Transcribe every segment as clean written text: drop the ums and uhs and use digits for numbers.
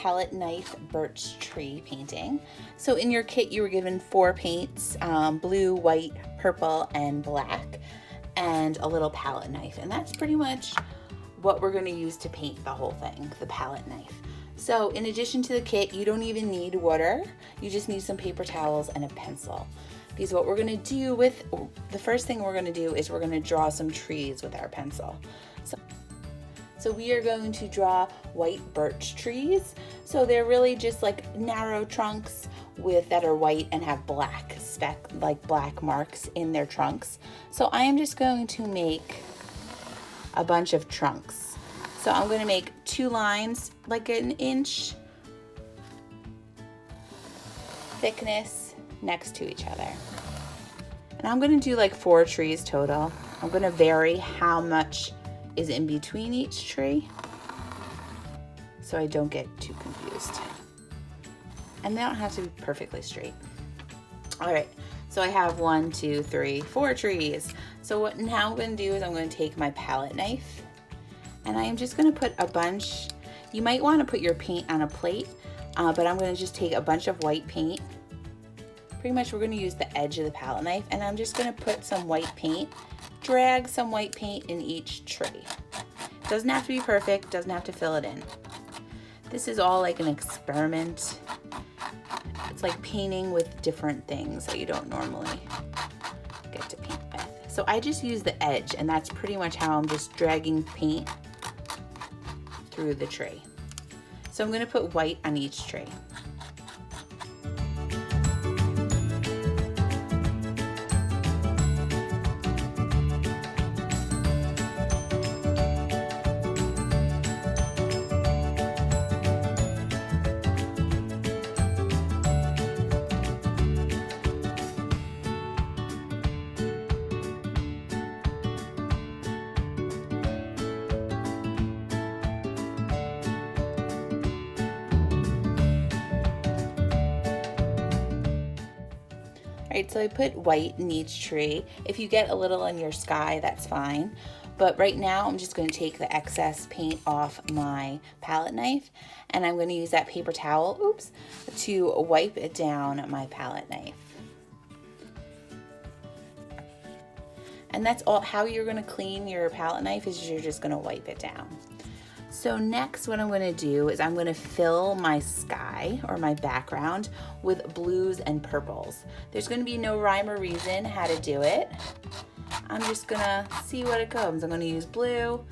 palette knife birch tree painting. So in your kit you were given 4 paints, blue, white, purple, and black, and a little palette knife. And that's pretty much what we're going to use to paint the whole thing, the palette knife. So in addition to the kit, you don't even need water. You just need some paper towels and a pencil. Because what we're going to do with, the first thing we're going to do is we're going to draw some trees with our pencil. So we are going to draw white birch trees. So they're really just like narrow trunks that are white and have black black marks in their trunks. So I am just going to make a bunch of trunks. So I'm going to make 2 lines like 1 inch thickness next to each other. And I'm going to do like 4 trees total. I'm going to vary how much is in between each tree so I don't get too confused. And they don't have to be perfectly straight. All right, so I have 1, 2, 3, 4 trees. So what now I'm going to do is I'm going to take my palette knife and I am just going to put a bunch. You might want to put your paint on a plate, but I'm going to just take a bunch of white paint. Pretty much we're going to use the edge of the palette knife, and I'm just going to put some white paint, drag some white paint in each tree. Doesn't have to be perfect, doesn't have to fill it in. This is all like an experiment. It's like painting with different things that you don't normally get to paint with. So I just use the edge, and that's pretty much how I'm just dragging paint through the tree. So I'm going to put white on each tree. Alright, so I put white in each tree. If you get a little in your sky, that's fine. But right now, I'm just going to take the excess paint off my palette knife, and I'm going to use that paper towel, to wipe it down my palette knife. And that's all. How you're going to clean your palette knife is you're just going to wipe it down. So next what I'm going to do is I'm going to fill my sky or my background with blues and purples. There's going to be no rhyme or reason how to do it. I'm just going to see what it comes. I'm going to use blue,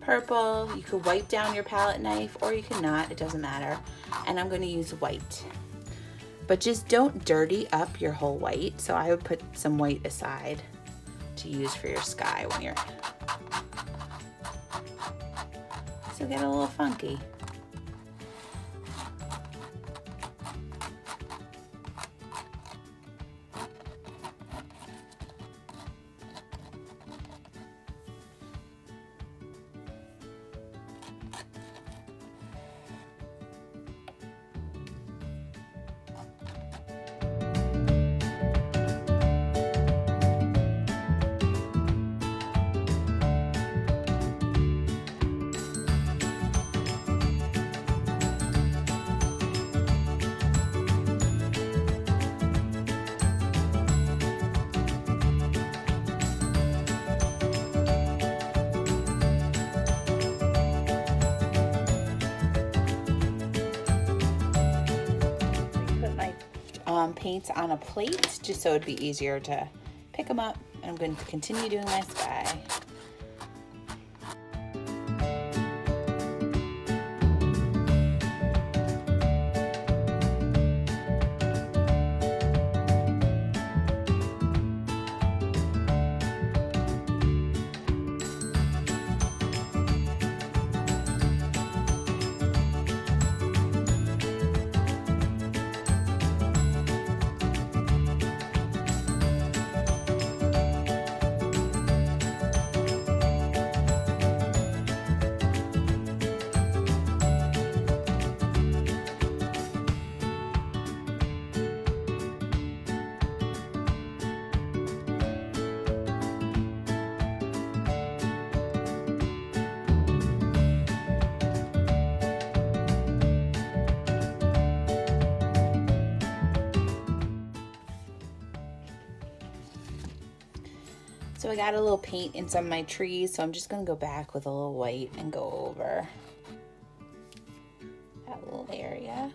purple. You could wipe down your palette knife or you could not. It doesn't matter. And I'm going to use white. But just don't dirty up your whole white. So I would put some white aside to use for your sky when you're... So get a little funky. Paints on a plate just so it'd be easier to pick them up, and I'm going to continue doing my sky. So I got a little paint in some of my trees, so I'm just gonna go back with a little white and go over that little area.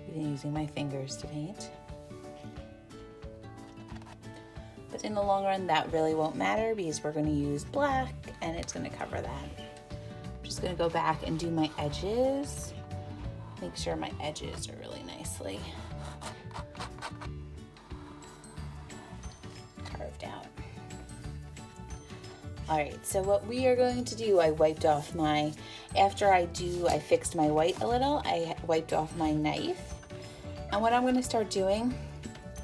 Even using my fingers to paint. But in the long run, that really won't matter because we're gonna use black and it's gonna cover that. I'm just gonna go back and do my edges. Make sure my edges are really nicely carved out. All right, so what we are going to do, I wiped off my, after I fixed my white a little, I wiped off my knife. And what I'm gonna start doing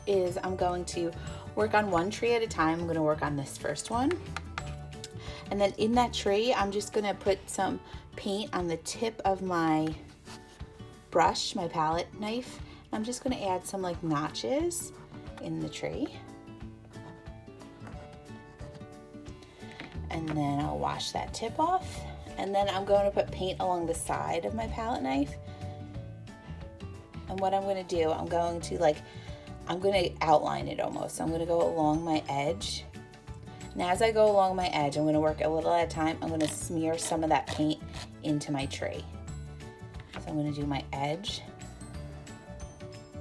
is I'm going to work on one tree at a time. I'm gonna work on this first one. And then in that tree, I'm just gonna put some paint on the tip of my brush, my palette knife. I'm just gonna add some like notches in the tree. And then I'll wash that tip off. And then I'm going to put paint along the side of my palette knife. And what I'm gonna do, I'm going to outline it almost. So I'm gonna go along my edge. And as I go along my edge, I'm gonna work a little at a time. I'm gonna smear some of that paint into my tree. So I'm going to do my edge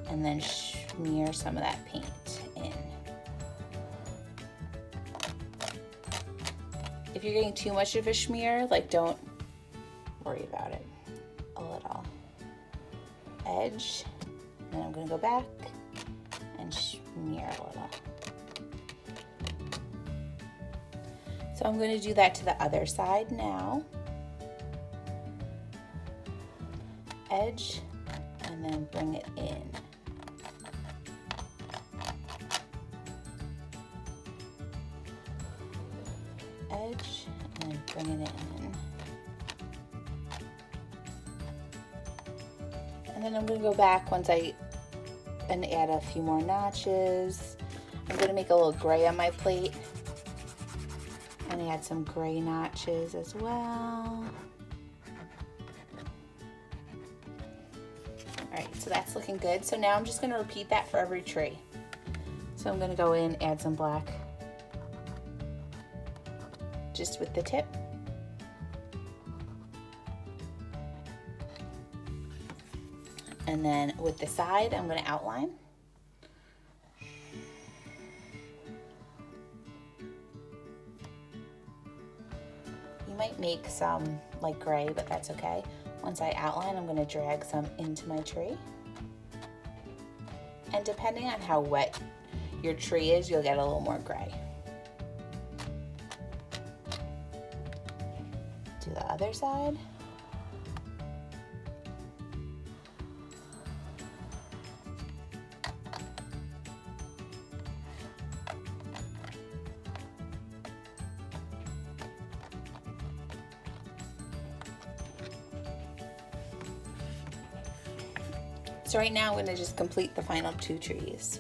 and then smear some of that paint in. If you're getting too much of a smear, like don't worry about it. A little edge, and then I'm going to go back and smear a little. So I'm going to do that to the other side now. Edge and then bring it in. Edge and then bring it in. And then I'm going to go back and add a few more notches. I'm going to make a little gray on my plate and add some gray notches as well. All right, so that's looking good. So now I'm just gonna repeat that for every tree. So I'm gonna go in, add some black, just with the tip. And then with the side, I'm gonna outline. You might make some like gray, but that's okay. Once I outline, I'm going to drag some into my tree. And depending on how wet your tree is, you'll get a little more gray. Do the other side. So right now I'm going to just complete the final 2 trees.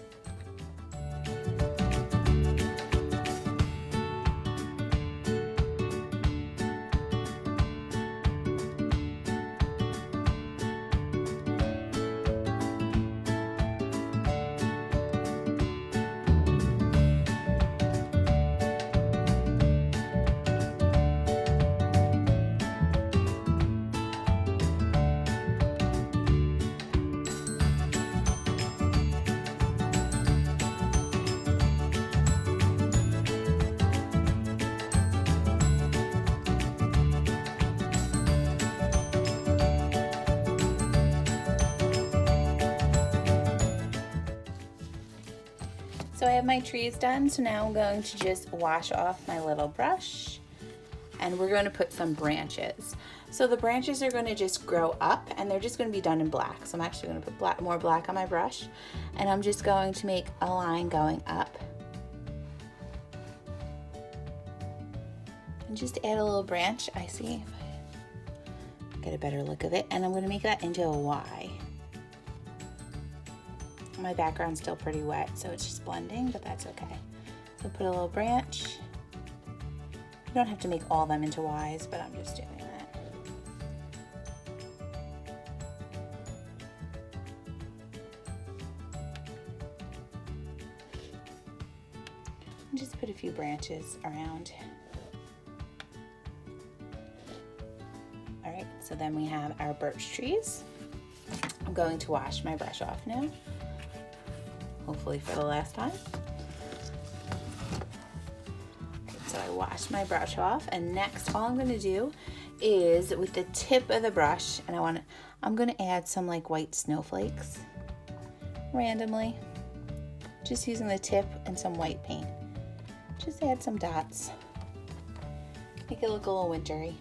So I have my trees done, so now I'm going to just wash off my little brush and we're going to put some branches. So the branches are going to just grow up and they're just going to be done in black. So I'm actually going to put more black on my brush and I'm just going to make a line going up. And just add a little branch, I see if I get a better look of it, and I'm going to make that into a Y. My background's still pretty wet, so it's just blending, but that's okay. So put a little branch. You don't have to make all them into Ys, but I'm just doing that. And just put a few branches around. All right, so then we have our birch trees. I'm going to wash my brush off now, hopefully for the last time. Okay, so I washed my brush off, and next all I'm going to do is with the tip of the brush, and I'm going to add some like white snowflakes randomly, just using the tip and some white paint. Just add some dots, make it look a little wintry.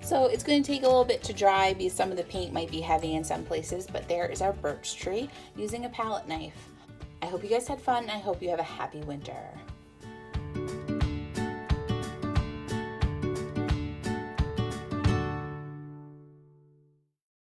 So it's going to take a little bit to dry because some of the paint might be heavy in some places, but there is our birch tree using a palette knife. I hope you guys had fun. I hope you have a happy winter.